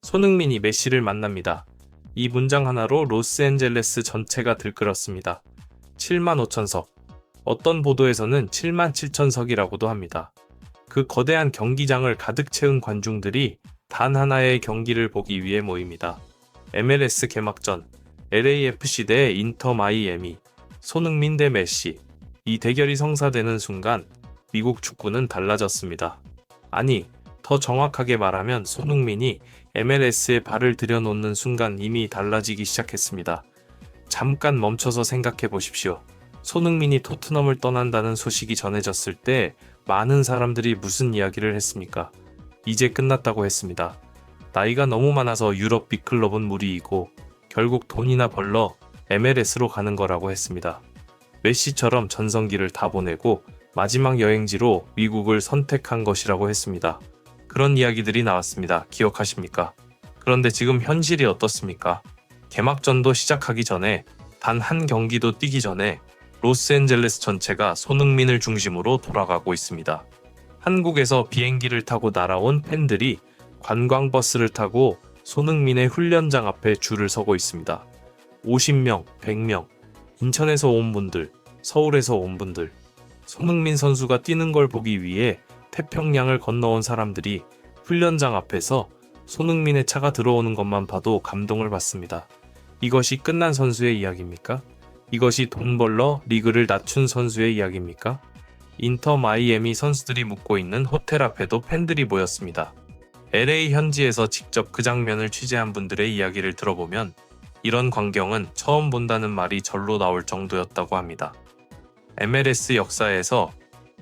손흥민이 메시를 만납니다. 이 문장 하나로 로스앤젤레스 전체가 들끓었습니다. 7만 5천석. 어떤 보도에서는 7만 7천석이라고도 합니다. 그 거대한 경기장을 가득 채운 관중들이 단 하나의 경기를 보기 위해 모입니다. MLS 개막전, LAFC 대 인터 마이애미, 손흥민 대 메시. 이 대결이 성사되는 순간 미국 축구는 달라졌습니다. 아니, 더 정확하게 말하면 손흥민이 MLS에 발을 들여놓는 순간 이미 달라지기 시작했습니다. 잠깐 멈춰서 생각해 보십시오. 손흥민이 토트넘을 떠난다는 소식이 전해졌을 때 많은 사람들이 무슨 이야기를 했습니까? 이제 끝났다고 했습니다. 나이가 너무 많아서 유럽 빅클럽은 무리이고 결국 돈이나 벌러 MLS로 가는 거라고 했습니다. 메시처럼 전성기를 다 보내고 마지막 여행지로 미국을 선택한 것이라고 했습니다. 그런 이야기들이 나왔습니다. 기억하십니까? 그런데 지금 현실이 어떻습니까? 개막전도 시작하기 전에 단 한 경기도 뛰기 전에 로스앤젤레스 전체가 손흥민을 중심으로 돌아가고 있습니다. 한국에서 비행기를 타고 날아온 팬들이 관광버스를 타고 손흥민의 훈련장 앞에 줄을 서고 있습니다. 50명, 100명, 인천에서 온 분들, 서울에서 온 분들, 손흥민 선수가 뛰는 걸 보기 위해 태평양을 건너온 사람들이 훈련장 앞에서 손흥민의 차가 들어오는 것만 봐도 감동을 받습니다. 이것이 끝난 선수의 이야기입니까? 이것이 돈 벌러 리그를 낮춘 선수의 이야기입니까? 인터 마이애미 선수들이 묵고 있는 호텔 앞에도 팬들이 모였습니다. LA 현지에서 직접 그 장면을 취재한 분들의 이야기를 들어보면 이런 광경은 처음 본다는 말이 절로 나올 정도였다고 합니다. MLS 역사에서,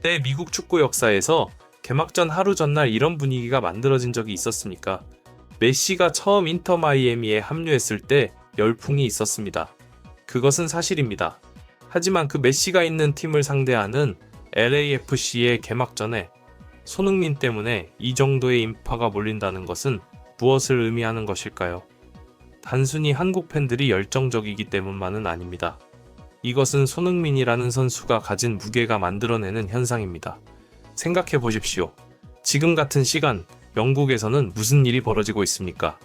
때 미국 축구 역사에서 개막전 하루 전날 이런 분위기가 만들어진 적이 있었습니까? 메시가 처음 인터 마이애미에 합류했을 때 열풍이 있었습니다. 그것은 사실입니다. 하지만 그 메시가 있는 팀을 상대하는 LAFC의 개막전에 손흥민 때문에 이 정도의 인파가 몰린다는 것은 무엇을 의미하는 것일까요? 단순히 한국 팬들이 열정적이기 때문만은 아닙니다. 이것은 손흥민이라는 선수가 가진 무게가 만들어내는 현상입니다. 생각해 보십시오. 지금 같은 시간 영국에서는 무슨 일이 벌어지고 있습니까?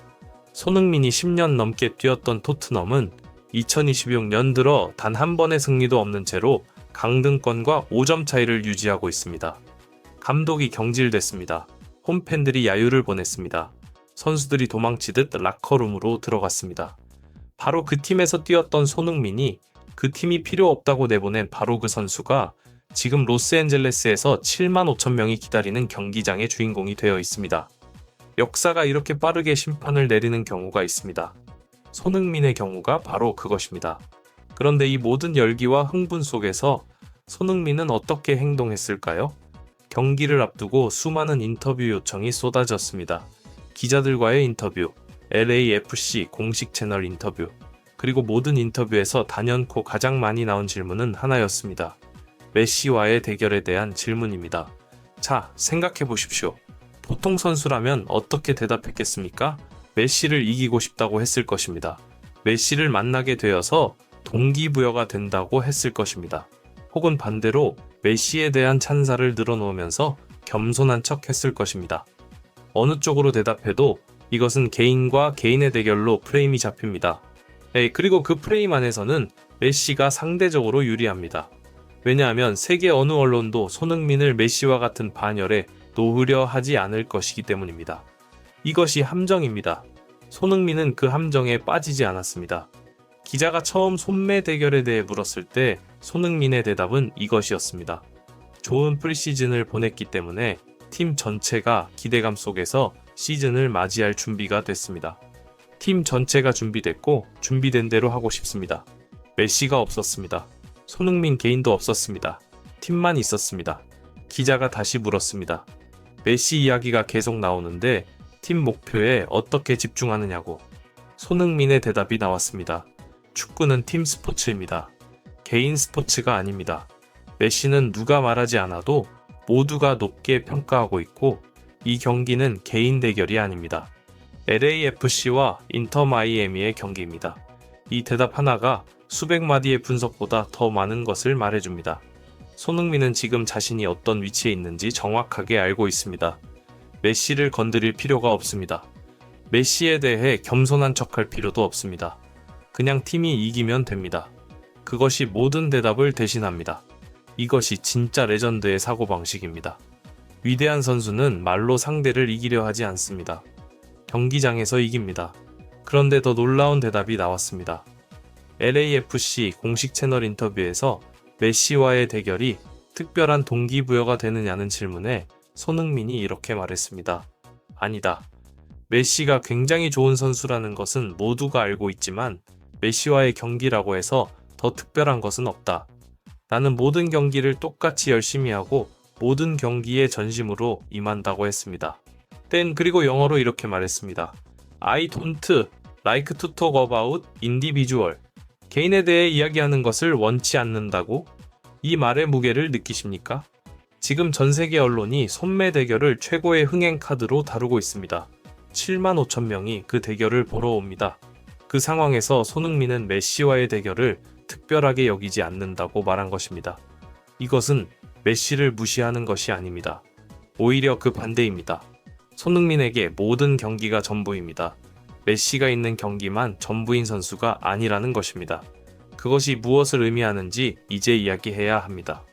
손흥민이 10년 넘게 뛰었던 토트넘은 2026년 들어 단 한 번의 승리도 없는 채로 강등권과 5점 차이를 유지하고 있습니다. 감독이 경질됐습니다. 홈팬들이 야유를 보냈습니다. 선수들이 도망치듯 라커룸으로 들어갔습니다. 바로 그 팀에서 뛰었던 손흥민이 그 팀이 필요 없다고 내보낸 바로 그 선수가 지금 로스앤젤레스에서 7만 5천 명이 기다리는 경기장의 주인공이 되어 있습니다. 역사가 이렇게 빠르게 심판을 내리는 경우가 있습니다. 손흥민의 경우가 바로 그것입니다. 그런데 이 모든 열기와 흥분 속에서 손흥민은 어떻게 행동했을까요? 경기를 앞두고 수많은 인터뷰 요청이 쏟아졌습니다. 기자들과의 인터뷰, LAFC 공식 채널 인터뷰, 그리고 모든 인터뷰에서 단연코 가장 많이 나온 질문은 하나였습니다. 메시와의 대결에 대한 질문입니다. 자, 생각해 보십시오. 보통 선수라면 어떻게 대답했겠습니까? 메시를 이기고 싶다고 했을 것입니다. 메시를 만나게 되어서 동기부여가 된다고 했을 것입니다. 혹은 반대로 메시에 대한 찬사를 늘어놓으면서 겸손한 척 했을 것입니다. 어느 쪽으로 대답해도 이것은 개인과 개인의 대결로 프레임이 잡힙니다. 그리고 그 프레임 안에서는 메시가 상대적으로 유리합니다. 왜냐하면 세계 어느 언론도 손흥민을 메시와 같은 반열에 놓으려 하지 않을 것이기 때문입니다. 이것이 함정입니다. 손흥민은 그 함정에 빠지지 않았습니다. 기자가 처음 손매 대결에 대해 물었을 때 손흥민의 대답은 이것이었습니다. 좋은 프리시즌을 보냈기 때문에 팀 전체가 기대감 속에서 시즌을 맞이할 준비가 됐습니다. 팀 전체가 준비됐고 준비된 대로 하고 싶습니다. 메시가 없었습니다. 손흥민 개인도 없었습니다. 팀만 있었습니다. 기자가 다시 물었습니다. 메시 이야기가 계속 나오는데 팀 목표에 어떻게 집중하느냐고. 손흥민의 대답이 나왔습니다. 축구는 팀 스포츠입니다. 개인 스포츠가 아닙니다. 메시는 누가 말하지 않아도 모두가 높게 평가하고 있고 이 경기는 개인 대결이 아닙니다. LAFC와 인터 마이애미의 경기입니다. 이 대답 하나가 수백 마디의 분석보다 더 많은 것을 말해줍니다. 손흥민은 지금 자신이 어떤 위치에 있는지 정확하게 알고 있습니다. 메시를 건드릴 필요가 없습니다. 메시에 대해 겸손한 척할 필요도 없습니다. 그냥 팀이 이기면 됩니다. 그것이 모든 대답을 대신합니다. 이것이 진짜 레전드의 사고방식입니다. 위대한 선수는 말로 상대를 이기려 하지 않습니다. 경기장에서 이깁니다. 그런데 더 놀라운 대답이 나왔습니다. LAFC 공식 채널 인터뷰에서 메시와의 대결이 특별한 동기부여가 되느냐는 질문에 손흥민이 이렇게 말했습니다. 아니다. 메시가 굉장히 좋은 선수라는 것은 모두가 알고 있지만 메시와의 경기라고 해서 더 특별한 것은 없다. 나는 모든 경기를 똑같이 열심히 하고 모든 경기에 전심으로 임한다고 했습니다. 그리고 영어로 이렇게 말했습니다. I don't like to talk about individual. 개인에 대해 이야기하는 것을 원치 않는다고? 이 말의 무게를 느끼십니까? 지금 전 세계 언론이 손매 대결을 최고의 흥행 카드로 다루고 있습니다. 7만 5천 명이 그 대결을 보러 옵니다. 그 상황에서 손흥민은 메시와의 대결을 특별하게 여기지 않는다고 말한 것입니다. 이것은 메시를 무시하는 것이 아닙니다. 오히려 그 반대입니다. 손흥민에게 모든 경기가 전부입니다. 메시가 있는 경기만 전부인 선수가 아니라는 것입니다. 그것이 무엇을 의미하는지 이제 이야기해야 합니다.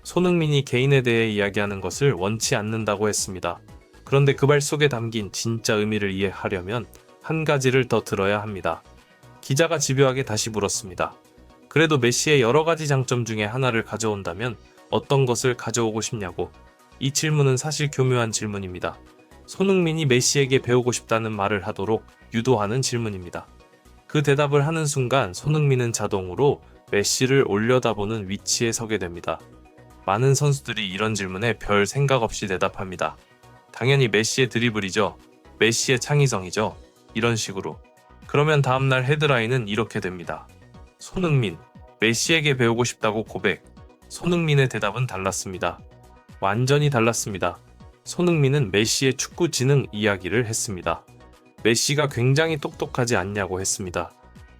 손흥민이 개인에 대해 이야기하는 것을 원치 않는다고 했습니다. 그런데 그 말 속에 담긴 진짜 의미를 이해하려면 한 가지를 더 들어야 합니다. 기자가 집요하게 다시 물었습니다. 그래도 메시의 여러 가지 장점 중에 하나를 가져온다면 어떤 것을 가져오고 싶냐고. 이 질문은 사실 교묘한 질문입니다. 손흥민이 메시에게 배우고 싶다는 말을 하도록 유도하는 질문입니다. 그 대답을 하는 순간 손흥민은 자동으로 메시를 올려다보는 위치에 서게 됩니다. 많은 선수들이 이런 질문에 별 생각 없이 대답합니다. 당연히 메시의 드리블이죠. 메시의 창의성이죠. 이런 식으로. 그러면 다음날 헤드라인은 이렇게 됩니다. 손흥민, 메시에게 배우고 싶다고 고백. 손흥민의 대답은 달랐습니다. 완전히 달랐습니다. 손흥민은 메시의 축구 지능 이야기를 했습니다. 메시가 굉장히 똑똑하지 않냐고 했습니다.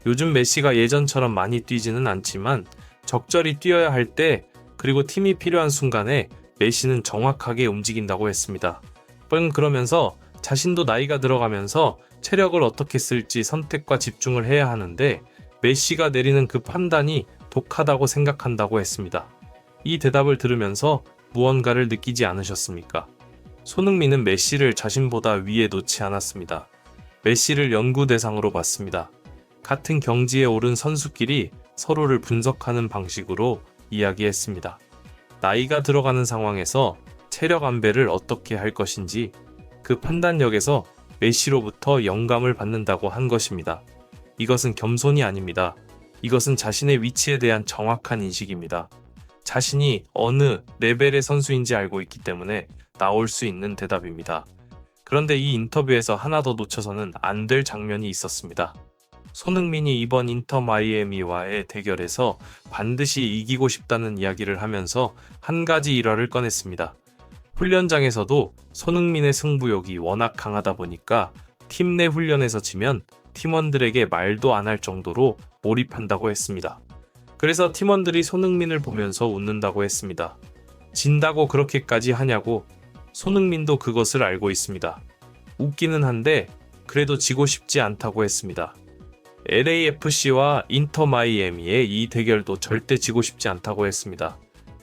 요즘 메시가 예전처럼 많이 뛰지는 않지만 적절히 뛰어야 할 때 그리고 팀이 필요한 순간에 메시는 정확하게 움직인다고 했습니다. 그러면서 자신도 나이가 들어가면서 체력을 어떻게 쓸지 선택과 집중을 해야 하는데 메시가 내리는 그 판단이 독하다고 생각한다고 했습니다. 이 대답을 들으면서 무언가를 느끼지 않으셨습니까? 손흥민은 메시를 자신보다 위에 놓지 않았습니다. 메시를 연구 대상으로 봤습니다. 같은 경지에 오른 선수끼리 서로를 분석하는 방식으로 이야기했습니다. 나이가 들어가는 상황에서 체력 안배를 어떻게 할 것인지 그 판단력에서 메시로부터 영감을 받는다고 한 것입니다. 이것은 겸손이 아닙니다. 이것은 자신의 위치에 대한 정확한 인식입니다. 자신이 어느 레벨의 선수인지 알고 있기 때문에 나올 수 있는 대답입니다. 그런데 이 인터뷰에서 하나 더 놓쳐서는 안 될 장면이 있었습니다. 손흥민이 이번 인터 마이애미와의 대결에서 반드시 이기고 싶다는 이야기를 하면서 한 가지 일화를 꺼냈습니다. 훈련장에서도 손흥민의 승부욕이 워낙 강하다 보니까 팀 내 훈련에서 지면 팀원들에게 말도 안 할 정도로 몰입한다고 했습니다. 그래서 팀원들이 손흥민을 보면서 웃는다고 했습니다. 진다고 그렇게까지 하냐고. 손흥민도 그것을 알고 있습니다. 웃기는 한데 그래도 지고 싶지 않다고 했습니다. LAFC와 인터 마이애미의 이 대결도 절대 지고 싶지 않다고 했습니다.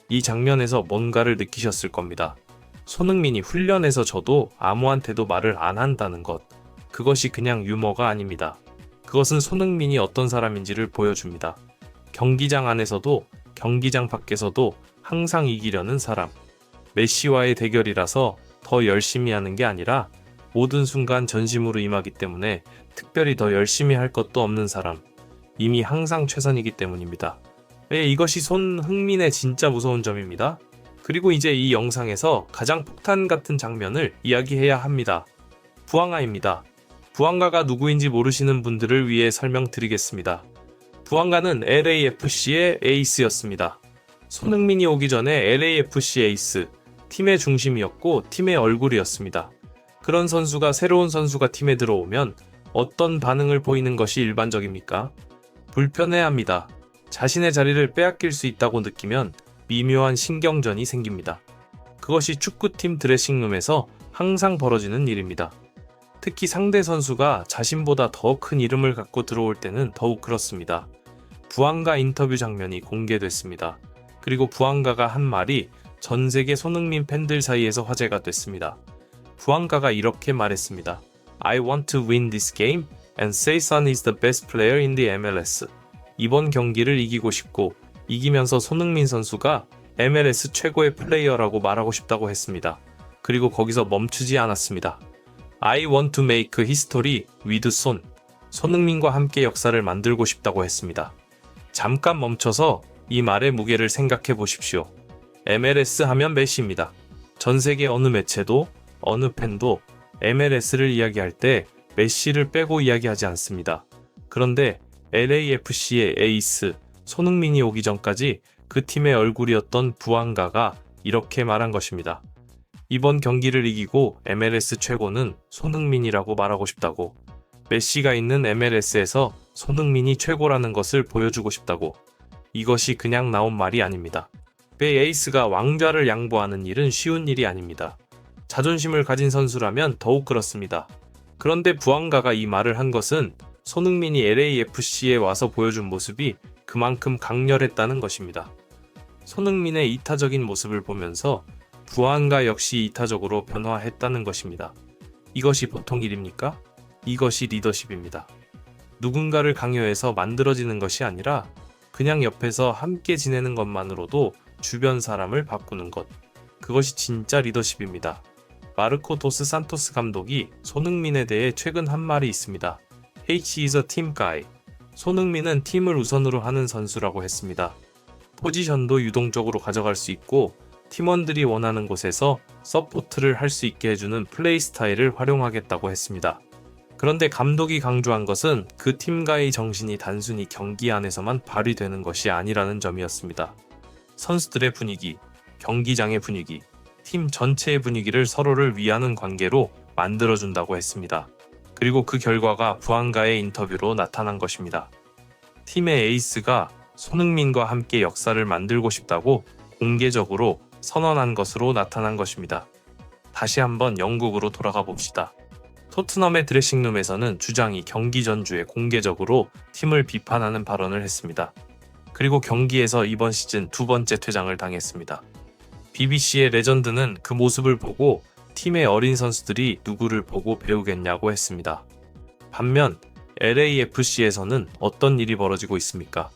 이 장면에서 뭔가를 느끼셨을 겁니다. 손흥민이 훈련에서 져도 아무한테도 말을 안 한다는 것. 그것이 그냥 유머가 아닙니다. 그것은 손흥민이 어떤 사람인지를 보여줍니다. 경기장 안에서도 경기장 밖에서도 항상 이기려는 사람. 메시와의 대결이라서 더 열심히 하는 게 아니라 모든 순간 전심으로 임하기 때문에 특별히 더 열심히 할 것도 없는 사람. 이미 항상 최선이기 때문입니다. 이것이 손흥민의 진짜 무서운 점입니다. 그리고 이제 이 영상에서 가장 폭탄 같은 장면을 이야기해야 합니다. 부앙가입니다. 부앙가가 누구인지 모르시는 분들을 위해 설명드리겠습니다. 부앙가는 LAFC의 에이스였습니다. 손흥민이 오기 전에 LAFC 에이스, 팀의 중심이었고 팀의 얼굴이었습니다. 그런 선수가 새로운 선수가 팀에 들어오면 어떤 반응을 보이는 것이 일반적입니까? 불편해합니다. 자신의 자리를 빼앗길 수 있다고 느끼면 미묘한 신경전이 생깁니다. 그것이 축구팀 드레싱룸에서 항상 벌어지는 일입니다. 특히 상대 선수가 자신보다 더 큰 이름을 갖고 들어올 때는 더욱 그렇습니다. 부안가 인터뷰 장면이 공개됐습니다. 그리고 부안가가 한 말이 전 세계 손흥민 팬들 사이에서 화제가 됐습니다. 부안가가 이렇게 말했습니다. I want to win this game and say Son is the best player in the MLS. 이번 경기를 이기고 싶고 이기면서 손흥민 선수가 MLS 최고의 플레이어라고 말하고 싶다고 했습니다. 그리고 거기서 멈추지 않았습니다. I want to make history with Son. 손흥민과 함께 역사를 만들고 싶다고 했습니다. 잠깐 멈춰서 이 말의 무게를 생각해 보십시오. MLS 하면 메시입니다. 전 세계 어느 매체도 어느 팬도 MLS를 이야기할 때 메시를 빼고 이야기하지 않습니다. 그런데 LAFC의 에이스 손흥민이 오기 전까지 그 팀의 얼굴이었던 부안가가 이렇게 말한 것입니다. 이번 경기를 이기고 MLS 최고는 손흥민이라고 말하고 싶다고. 메시가 있는 MLS에서 손흥민이 최고라는 것을 보여주고 싶다고. 이것이 그냥 나온 말이 아닙니다. 에이스가 왕좌를 양보하는 일은 쉬운 일이 아닙니다. 자존심을 가진 선수라면 더욱 그렇습니다. 그런데 부안가가 이 말을 한 것은 손흥민이 LAFC에 와서 보여준 모습이 그만큼 강렬했다는 것입니다. 손흥민의 이타적인 모습을 보면서 부안가 역시 이타적으로 변화했다는 것입니다. 이것이 보통 일입니까? 이것이 리더십입니다. 누군가를 강요해서 만들어지는 것이 아니라 그냥 옆에서 함께 지내는 것만으로도 주변 사람을 바꾸는 것. 그것이 진짜 리더십입니다. 마르코 도스 산토스 감독이 손흥민에 대해 최근 한 말이 있습니다. He is a team guy. 손흥민은 팀을 우선으로 하는 선수라고 했습니다. 포지션도 유동적으로 가져갈 수 있고 팀원들이 원하는 곳에서 서포트를 할 수 있게 해주는 플레이 스타일을 활용하겠다고 했습니다. 그런데 감독이 강조한 것은 그 팀과의 정신이 단순히 경기 안에서만 발휘되는 것이 아니라는 점이었습니다. 선수들의 분위기, 경기장의 분위기, 팀 전체의 분위기를 서로를 위하는 관계로 만들어준다고 했습니다. 그리고 그 결과가 부안가의 인터뷰로 나타난 것입니다. 팀의 에이스가 손흥민과 함께 역사를 만들고 싶다고 공개적으로 선언한 것으로 나타난 것입니다. 다시 한번 영국으로 돌아가 봅시다. 토트넘의 드레싱룸에서는 주장이 경기 전주에 공개적으로 팀을 비판하는 발언을 했습니다. 그리고 경기에서 이번 시즌 두 번째 퇴장을 당했습니다. BBC의 레전드는 그 모습을 보고 팀의 어린 선수들이 누구를 보고 배우겠냐고 했습니다. 반면 LAFC에서는 어떤 일이 벌어지고 있습니까?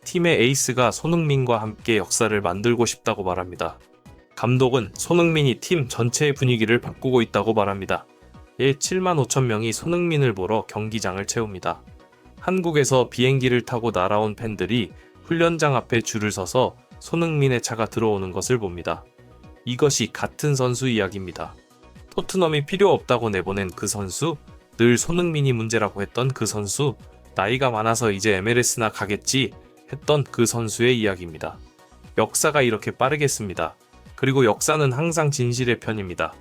팀의 에이스가 손흥민과 함께 역사를 만들고 싶다고 말합니다. 감독은 손흥민이 팀 전체의 분위기를 바꾸고 있다고 말합니다. 7만 5천 명이 손흥민을 보러 경기장을 채웁니다. 한국에서 비행기를 타고 날아온 팬들이 훈련장 앞에 줄을 서서 손흥민의 차가 들어오는 것을 봅니다. 이것이 같은 선수 이야기입니다. 토트넘이 필요 없다고 내보낸 그 선수, 늘 손흥민이 문제라고 했던 그 선수, 나이가 많아서 이제 MLS나 가겠지 했던 그 선수의 이야기입니다. 역사가 이렇게 빠르겠습니다. 그리고 역사는 항상 진실의 편입니다.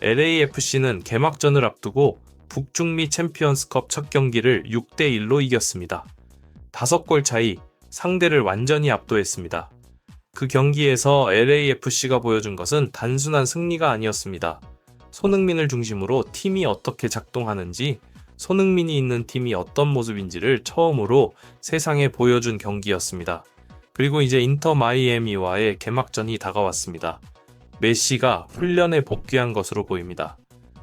LAFC는 개막전을 앞두고 북중미 챔피언스컵 첫 경기를 6대1로 이겼습니다. 5골 차이, 상대를 완전히 압도했습니다. 그 경기에서 LAFC가 보여준 것은 단순한 승리가 아니었습니다. 손흥민을 중심으로 팀이 어떻게 작동하는지, 손흥민이 있는 팀이 어떤 모습인지를 처음으로 세상에 보여준 경기였습니다. 그리고 이제 인터 마이애미와의 개막전이 다가왔습니다. 메시가 훈련에 복귀한 것으로 보입니다.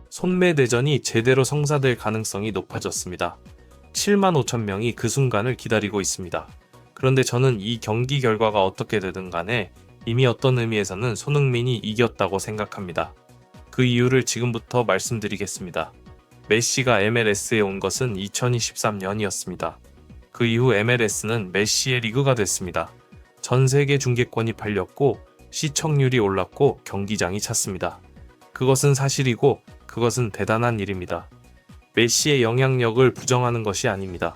손매대전이 제대로 성사될 가능성이 높아졌습니다. 7만 5천 명이 그 순간을 기다리고 있습니다. 그런데 저는 이 경기 결과가 어떻게 되든 간에 이미 어떤 의미에서는 손흥민이 이겼다고 생각합니다. 그 이유를 지금부터 말씀드리겠습니다. 메시가 MLS에 온 것은 2023년이었습니다. 그 이후 MLS는 메시의 리그가 됐습니다. 전 세계 중계권이 팔렸고 시청률이 올랐고 경기장이 찼습니다. 그것은 사실이고 그것은 대단한 일입니다. 메시의 영향력을 부정하는 것이 아닙니다.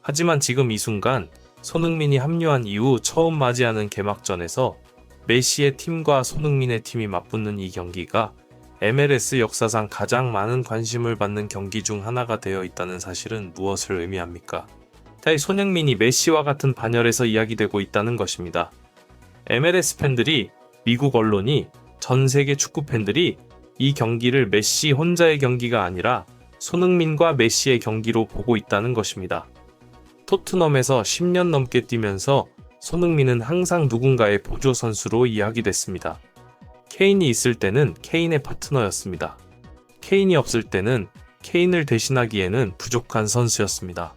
하지만 지금 이 순간 손흥민이 합류한 이후 처음 맞이하는 개막전에서 메시의 팀과 손흥민의 팀이 맞붙는 이 경기가 MLS 역사상 가장 많은 관심을 받는 경기 중 하나가 되어 있다는 사실은 무엇을 의미합니까? 손흥민이 메시와 같은 반열에서 이야기되고 있다는 것입니다. MLS 팬들이, 미국 언론이, 전 세계 축구 팬들이 이 경기를 메시 혼자의 경기가 아니라 손흥민과 메시의 경기로 보고 있다는 것입니다. 토트넘에서 10년 넘게 뛰면서 손흥민은 항상 누군가의 보조 선수로 이야기됐습니다. 케인이 있을 때는 케인의 파트너였습니다. 케인이 없을 때는 케인을 대신하기에는 부족한 선수였습니다.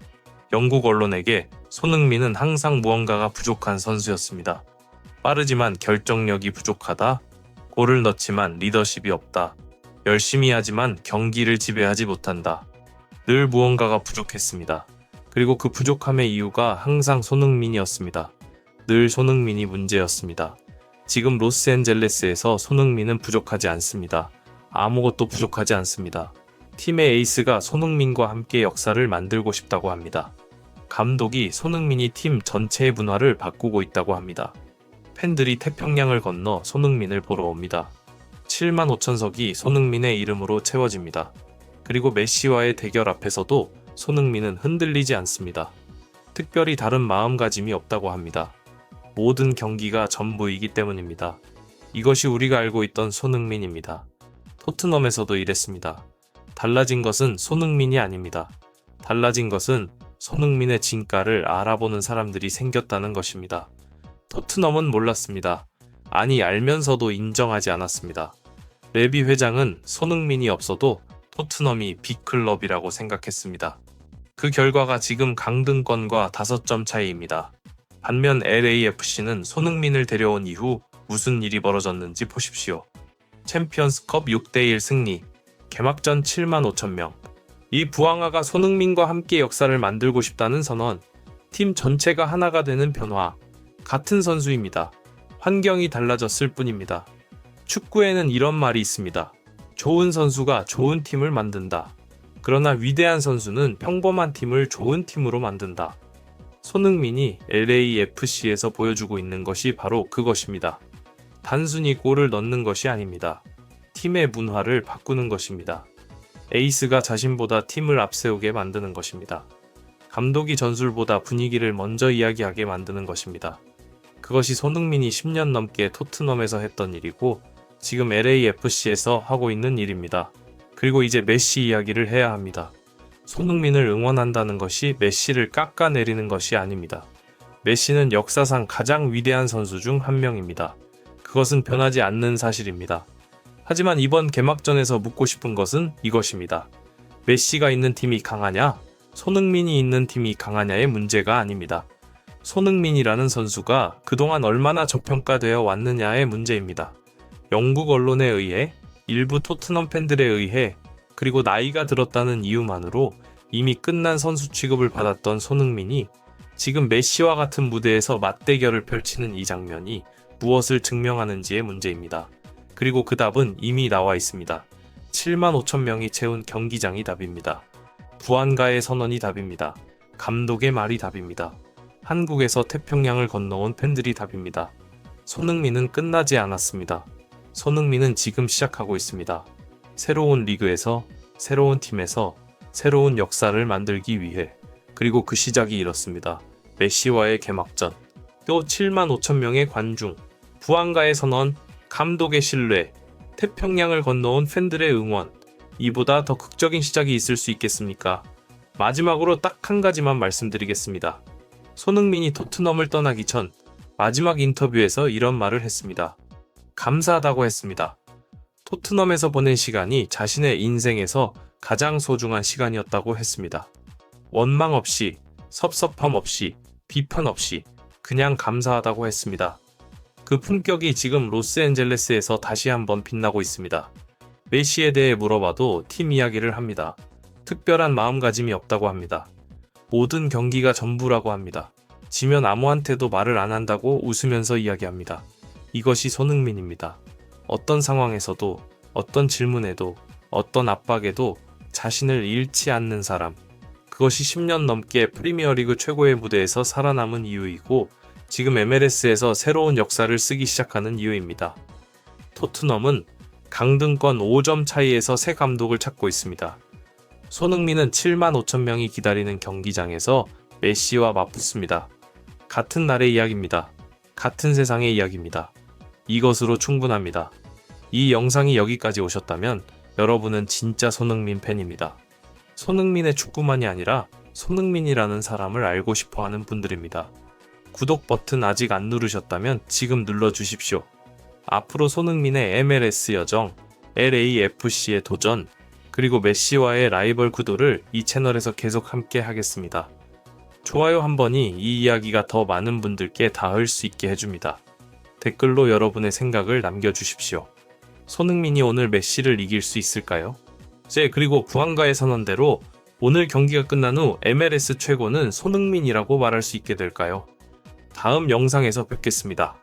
영국 언론에게 손흥민은 항상 무언가가 부족한 선수였습니다. 빠르지만 결정력이 부족하다. 골을 넣지만 리더십이 없다. 열심히 하지만 경기를 지배하지 못한다. 늘 무언가가 부족했습니다. 그리고 그 부족함의 이유가 항상 손흥민이었습니다. 늘 손흥민이 문제였습니다. 지금 로스앤젤레스에서 손흥민은 부족하지 않습니다. 아무것도 부족하지 않습니다. 팀의 에이스가 손흥민과 함께 역사를 만들고 싶다고 합니다. 감독이 손흥민이 팀 전체의 문화를 바꾸고 있다고 합니다. 팬들이 태평양을 건너 손흥민을 보러 옵니다. 7만 5천석이 손흥민의 이름으로 채워집니다. 그리고 메시와의 대결 앞에서도 손흥민은 흔들리지 않습니다. 특별히 다른 마음가짐이 없다고 합니다. 모든 경기가 전부이기 때문입니다. 이것이 우리가 알고 있던 손흥민입니다. 토트넘에서도 이랬습니다. 달라진 것은 손흥민이 아닙니다. 달라진 것은 손흥민의 진가를 알아보는 사람들이 생겼다는 것입니다. 토트넘은 몰랐습니다. 아니 알면서도 인정하지 않았습니다. 레비 회장은 손흥민이 없어도 토트넘이 빅클럽이라고 생각했습니다. 그 결과가 지금 강등권과 5점 차이입니다. 반면 LAFC는 손흥민을 데려온 이후 무슨 일이 벌어졌는지 보십시오. 챔피언스컵 6대1 승리, 개막전 7만 5천 명. 이 부항아가 손흥민과 함께 역사를 만들고 싶다는 선언, 팀 전체가 하나가 되는 변화, 같은 선수입니다. 환경이 달라졌을 뿐입니다. 축구에는 이런 말이 있습니다. 좋은 선수가 좋은 팀을 만든다. 그러나 위대한 선수는 평범한 팀을 좋은 팀으로 만든다. 손흥민이 LAFC에서 보여주고 있는 것이 바로 그것입니다. 단순히 골을 넣는 것이 아닙니다. 팀의 문화를 바꾸는 것입니다. 에이스가 자신보다 팀을 앞세우게 만드는 것입니다. 감독이 전술보다 분위기를 먼저 이야기하게 만드는 것입니다. 그것이 손흥민이 10년 넘게 토트넘에서 했던 일이고 지금 LAFC에서 하고 있는 일입니다. 그리고 이제 메시 이야기를 해야 합니다. 손흥민을 응원한다는 것이 메시를 깎아내리는 것이 아닙니다. 메시는 역사상 가장 위대한 선수 중 한 명입니다. 그것은 변하지 않는 사실입니다. 하지만 이번 개막전에서 묻고 싶은 것은 이것입니다. 메시가 있는 팀이 강하냐? 손흥민이 있는 팀이 강하냐의 문제가 아닙니다. 손흥민이라는 선수가 그동안 얼마나 저평가되어 왔느냐의 문제입니다. 영국 언론에 의해, 일부 토트넘 팬들에 의해, 그리고 나이가 들었다는 이유만으로 이미 끝난 선수 취급을 받았던 손흥민이 지금 메시와 같은 무대에서 맞대결을 펼치는 이 장면이 무엇을 증명하는지의 문제입니다. 그리고 그 답은 이미 나와 있습니다. 7만 5천 명이 채운 경기장이 답입니다. 부안가의 선언이 답입니다. 감독의 말이 답입니다. 한국에서 태평양을 건너온 팬들이 답입니다. 손흥민은 끝나지 않았습니다. 손흥민은 지금 시작하고 있습니다. 새로운 리그에서, 새로운 팀에서 새로운 역사를 만들기 위해. 그리고 그 시작이 이렇습니다. 메시와의 개막전, 또 7만 5천 명의 관중, 부안가의 선언, 감독의 신뢰, 태평양을 건너온 팬들의 응원, 이보다 더 극적인 시작이 있을 수 있겠습니까? 마지막으로 딱 한 가지만 말씀드리겠습니다. 손흥민이 토트넘을 떠나기 전 마지막 인터뷰에서 이런 말을 했습니다. 감사하다고 했습니다. 토트넘에서 보낸 시간이 자신의 인생에서 가장 소중한 시간이었다고 했습니다. 원망 없이, 섭섭함 없이, 비판 없이 그냥 감사하다고 했습니다. 그 품격이 지금 로스앤젤레스에서 다시 한번 빛나고 있습니다. 메시에 대해 물어봐도 팀 이야기를 합니다. 특별한 마음가짐이 없다고 합니다. 모든 경기가 전부라고 합니다. 지면 아무한테도 말을 안 한다고 웃으면서 이야기합니다. 이것이 손흥민입니다. 어떤 상황에서도, 어떤 질문에도, 어떤 압박에도 자신을 잃지 않는 사람. 그것이 10년 넘게 프리미어리그 최고의 무대에서 살아남은 이유이고 지금 MLS에서 새로운 역사를 쓰기 시작하는 이유입니다. 토트넘은 강등권 5점 차이에서 새 감독을 찾고 있습니다. 손흥민은 7만 5천 명이 기다리는 경기장에서 메시와 맞붙습니다. 같은 날의 이야기입니다. 같은 세상의 이야기입니다. 이것으로 충분합니다. 이 영상이 여기까지 오셨다면 여러분은 진짜 손흥민 팬입니다. 손흥민의 축구만이 아니라 손흥민이라는 사람을 알고 싶어 하는 분들입니다. 구독 버튼 아직 안 누르셨다면 지금 눌러주십시오. 앞으로 손흥민의 MLS 여정, LAFC의 도전, 그리고 메시와의 라이벌 구도를 이 채널에서 계속 함께 하겠습니다. 좋아요 한 번이 이 이야기가 더 많은 분들께 닿을 수 있게 해줍니다. 댓글로 여러분의 생각을 남겨주십시오. 손흥민이 오늘 메시를 이길 수 있을까요? 그리고 구한가의 선언대로 오늘 경기가 끝난 후 MLS 최고는 손흥민이라고 말할 수 있게 될까요? 다음 영상에서 뵙겠습니다.